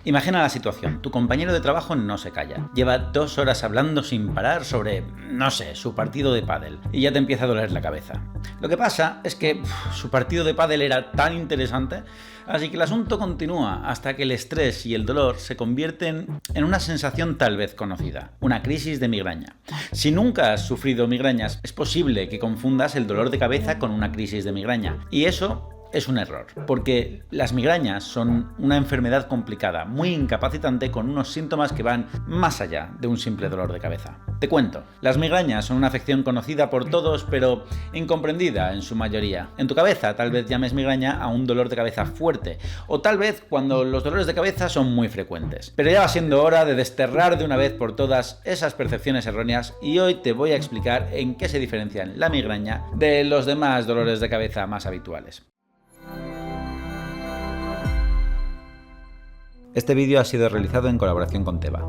Imagina la situación, tu compañero de trabajo no se calla, lleva 2 horas hablando sin parar sobre, no sé, su partido de pádel y ya te empieza a doler la cabeza. Lo que pasa es que su partido de pádel era tan interesante, así que el asunto continúa hasta que el estrés y el dolor se convierten en una sensación tal vez conocida, una crisis de migraña. Si nunca has sufrido migrañas, es posible que confundas el dolor de cabeza con una crisis de migraña, y eso es un error, porque las migrañas son una enfermedad complicada, muy incapacitante, con unos síntomas que van más allá de un simple dolor de cabeza. Te cuento, las migrañas son una afección conocida por todos, pero incomprendida en su mayoría. En tu cabeza tal vez llames migraña a un dolor de cabeza fuerte, o tal vez cuando los dolores de cabeza son muy frecuentes. Pero ya va siendo hora de desterrar de una vez por todas esas percepciones erróneas, y hoy te voy a explicar en qué se diferencian la migraña de los demás dolores de cabeza más habituales. Este vídeo ha sido realizado en colaboración con Teva.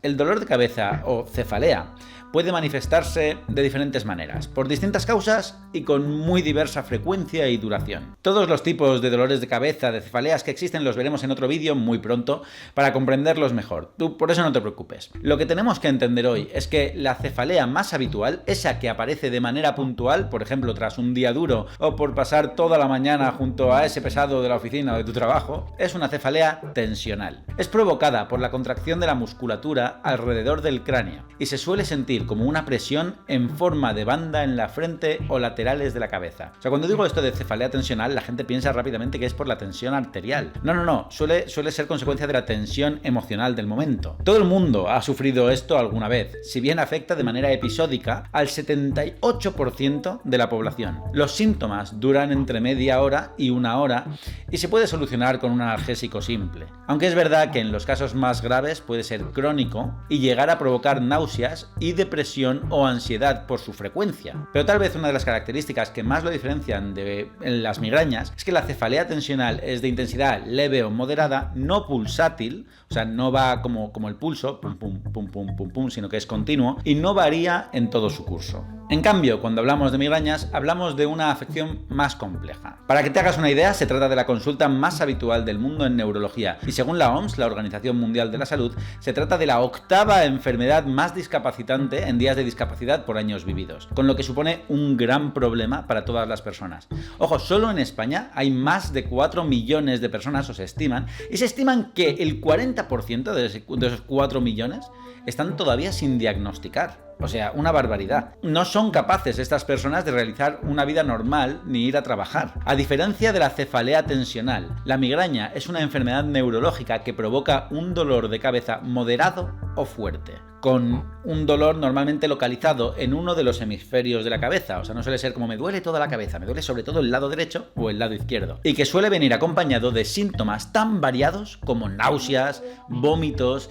El dolor de cabeza o cefalea puede manifestarse de diferentes maneras, por distintas causas y con muy diversa frecuencia y duración. Todos los tipos de dolores de cabeza, de cefaleas que existen, los veremos en otro vídeo muy pronto para comprenderlos mejor. Tú por eso no te preocupes. Lo que tenemos que entender hoy es que la cefalea más habitual, esa que aparece de manera puntual, por ejemplo tras un día duro o por pasar toda la mañana junto a ese pesado de la oficina o de tu trabajo, es una cefalea tensional. Es provocada por la contracción de la musculatura alrededor del cráneo y se suele sentir como una presión en forma de banda en la frente o laterales de la cabeza. O sea, cuando digo esto de cefalea tensional, la gente piensa rápidamente que es por la tensión arterial. No, suele ser consecuencia de la tensión emocional del momento. Todo el mundo ha sufrido esto alguna vez, si bien afecta de manera episódica al 78% de la población. Los síntomas duran entre media hora y 1 hora y se puede solucionar con un analgésico simple. Aunque es verdad que en los casos más graves puede ser crónico y llegar a provocar náuseas y depresión o ansiedad por su frecuencia. Pero tal vez una de las características que más lo diferencian de las migrañas es que la cefalea tensional es de intensidad leve o moderada, no pulsátil, o sea, no va como el pulso, pum pum pum pum pum pum, sino que es continuo y no varía en todo su curso. En cambio, cuando hablamos de migrañas, hablamos de una afección más compleja. Para que te hagas una idea, se trata de la consulta más habitual del mundo en neurología y según la OMS, la Organización Mundial de la Salud, se trata de la 8ª enfermedad más discapacitante en días de discapacidad por años vividos, con lo que supone un gran problema para todas las personas. Ojo, solo en España hay más de 4 millones de personas, o se estiman, y se estiman que el 40% de esos 4 millones están todavía sin diagnosticar. O sea, una barbaridad. No son capaces estas personas de realizar una vida normal ni ir a trabajar. A diferencia de la cefalea tensional, la migraña es una enfermedad neurológica que provoca un dolor de cabeza moderado o fuerte, con un dolor normalmente localizado en uno de los hemisferios de la cabeza. O sea, no suele ser como me duele toda la cabeza, me duele sobre todo el lado derecho o el lado izquierdo. Y que suele venir acompañado de síntomas tan variados como náuseas, vómitos,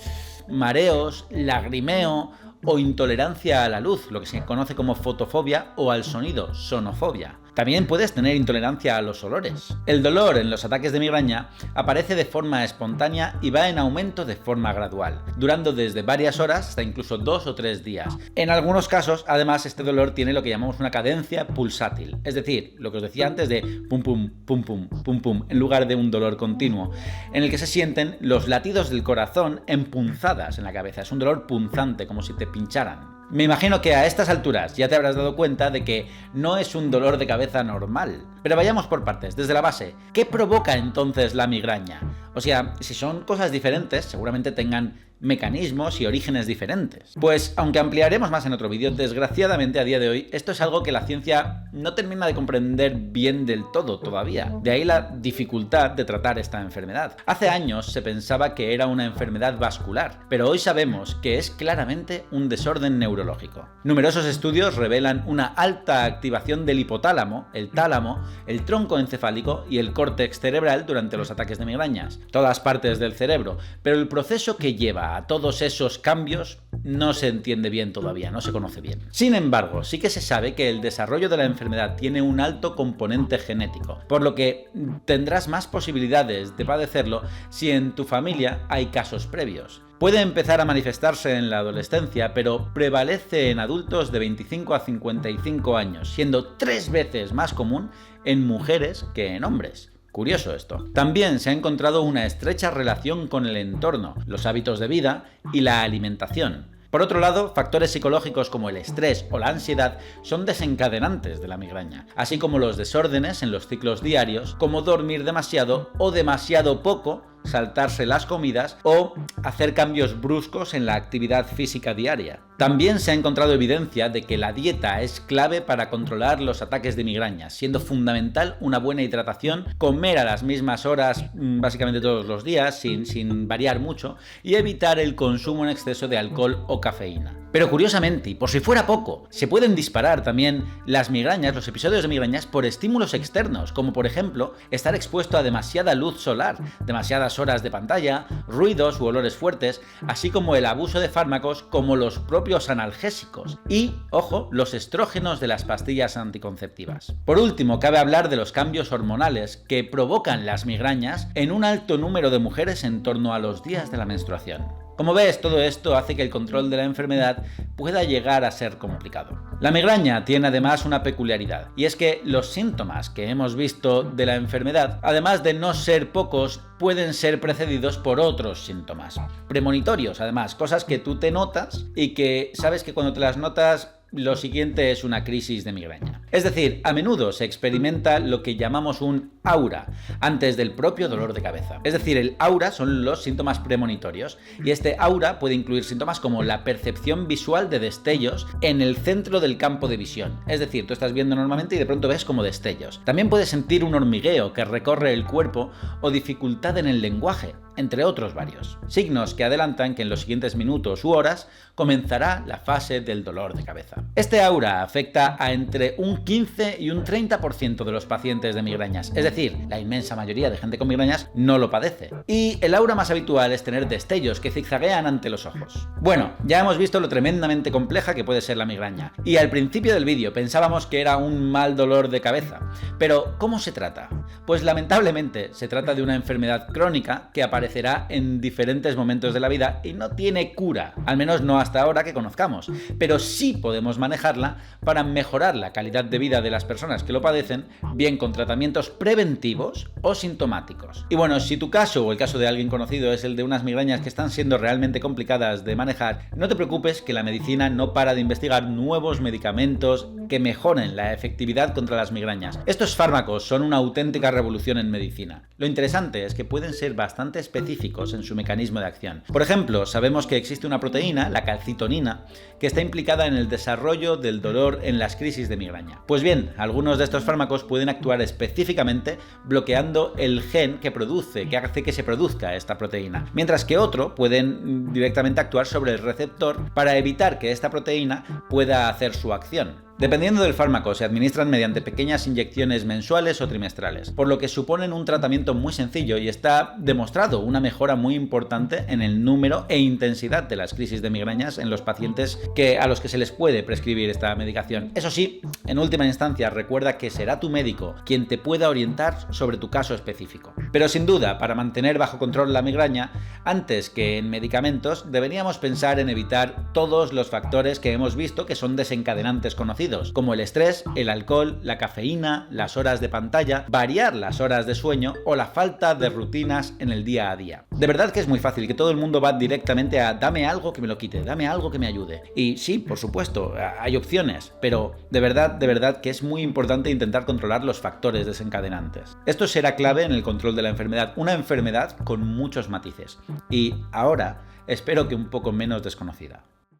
mareos, lagrimeo o intolerancia a la luz, lo que se conoce como fotofobia, o al sonido, sonofobia. También puedes tener intolerancia a los olores. El dolor en los ataques de migraña aparece de forma espontánea y va en aumento de forma gradual, durando desde varias horas hasta incluso 2 o 3 días. En algunos casos, además, este dolor tiene lo que llamamos una cadencia pulsátil, es decir, lo que os decía antes de pum pum, pum pum, pum pum, en lugar de un dolor continuo, en el que se sienten los latidos del corazón en punzadas en la cabeza. Es un dolor punzante, como si te pincharan. Me imagino que a estas alturas ya te habrás dado cuenta de que no es un dolor de cabeza normal. Pero vayamos por partes, desde la base. ¿Qué provoca entonces la migraña? O sea, si son cosas diferentes, seguramente tengan mecanismos y orígenes diferentes. Pues, aunque ampliaremos más en otro vídeo, desgraciadamente a día de hoy esto es algo que la ciencia no termina de comprender bien del todo todavía. De ahí la dificultad de tratar esta enfermedad. Hace años se pensaba que era una enfermedad vascular, pero hoy sabemos que es claramente un desorden neurológico. Numerosos estudios revelan una alta activación del hipotálamo, el tálamo, el tronco encefálico y el córtex cerebral durante los ataques de migrañas. Todas partes del cerebro, pero el proceso que lleva a todos esos cambios no se entiende bien todavía, no se conoce bien. Sin embargo, sí que se sabe que el desarrollo de la enfermedad tiene un alto componente genético, por lo que tendrás más posibilidades de padecerlo si en tu familia hay casos previos. Puede empezar a manifestarse en la adolescencia, pero prevalece en adultos de 25 a 55 años, siendo 3 veces más común en mujeres que en hombres. Curioso esto. También se ha encontrado una estrecha relación con el entorno, los hábitos de vida y la alimentación. Por otro lado, factores psicológicos como el estrés o la ansiedad son desencadenantes de la migraña, así como los desórdenes en los ciclos diarios, como dormir demasiado o demasiado poco, saltarse las comidas o hacer cambios bruscos en la actividad física diaria. También se ha encontrado evidencia de que la dieta es clave para controlar los ataques de migraña, siendo fundamental una buena hidratación, comer a las mismas horas básicamente todos los días, sin variar mucho, y evitar el consumo en exceso de alcohol o cafeína. Pero curiosamente, y por si fuera poco, se pueden disparar también las migrañas, los episodios de migrañas, por estímulos externos, como por ejemplo estar expuesto a demasiada luz solar, demasiadas horas de pantalla, ruidos u olores fuertes, así como el abuso de fármacos como los propios analgésicos y, ojo, los estrógenos de las pastillas anticonceptivas. Por último, cabe hablar de los cambios hormonales que provocan las migrañas en un alto número de mujeres en torno a los días de la menstruación. Como ves, todo esto hace que el control de la enfermedad pueda llegar a ser complicado. La migraña tiene además una peculiaridad, y es que los síntomas que hemos visto de la enfermedad, además de no ser pocos, pueden ser precedidos por otros síntomas. Premonitorios, además, cosas que tú te notas y que sabes que cuando te las notas, lo siguiente es una crisis de migraña. Es decir, a menudo se experimenta lo que llamamos un aura antes del propio dolor de cabeza. Es decir, el aura son los síntomas premonitorios y este aura puede incluir síntomas como la percepción visual de destellos en el centro del campo de visión. Es decir, tú estás viendo normalmente y de pronto ves como destellos. También puedes sentir un hormigueo que recorre el cuerpo o dificultad en el lenguaje, entre otros varios. Signos que adelantan que en los siguientes minutos u horas comenzará la fase del dolor de cabeza. Este aura afecta a entre un 15 y un 30% de los pacientes de migrañas, es decir, la inmensa mayoría de gente con migrañas no lo padece. Y el aura más habitual es tener destellos que zigzaguean ante los ojos. Bueno, ya hemos visto lo tremendamente compleja que puede ser la migraña, y al principio del vídeo pensábamos que era un mal dolor de cabeza. Pero, ¿cómo se trata? Pues lamentablemente se trata de una enfermedad crónica que aparecerá en diferentes momentos de la vida y no tiene cura, al menos no hasta ahora que conozcamos, pero sí podemos manejarla para mejorar la calidad de vida de las personas que lo padecen, bien con tratamientos preventivos o sintomáticos. Y bueno, si tu caso o el caso de alguien conocido es el de unas migrañas que están siendo realmente complicadas de manejar, no te preocupes que la medicina no para de investigar nuevos medicamentos que mejoren la efectividad contra las migrañas. Estos fármacos son una auténtica revolución en medicina. Lo interesante es que pueden ser bastante específicos en su mecanismo de acción. Por ejemplo, sabemos que existe una proteína, la calcitonina, que está implicada en el desarrollo del dolor en las crisis de migraña. Pues bien, algunos de estos fármacos pueden actuar específicamente bloqueando el gen que hace que se produzca esta proteína, mientras que otro pueden directamente actuar sobre el receptor para evitar que esta proteína pueda hacer su acción. Dependiendo del fármaco, se administran mediante pequeñas inyecciones mensuales o trimestrales, por lo que suponen un tratamiento muy sencillo y está demostrado una mejora muy importante en el número e intensidad de las crisis de migrañas en los pacientes a los que se les puede prescribir esta medicación. Eso sí, en última instancia, recuerda que será tu médico quien te pueda orientar sobre tu caso específico. Pero sin duda, para mantener bajo control la migraña, antes que en medicamentos, deberíamos pensar en evitar todos los factores que hemos visto que son desencadenantes conocidos, como el estrés, el alcohol, la cafeína, las horas de pantalla, variar las horas de sueño o la falta de rutinas en el día a día. De verdad que es muy fácil, que todo el mundo va directamente a dame algo que me lo quite, dame algo que me ayude. Y sí, por supuesto, hay opciones, pero de verdad que es muy importante intentar controlar los factores desencadenantes. Esto será clave en el control de la enfermedad, una enfermedad con muchos matices. Y ahora, espero que un poco menos desconocida.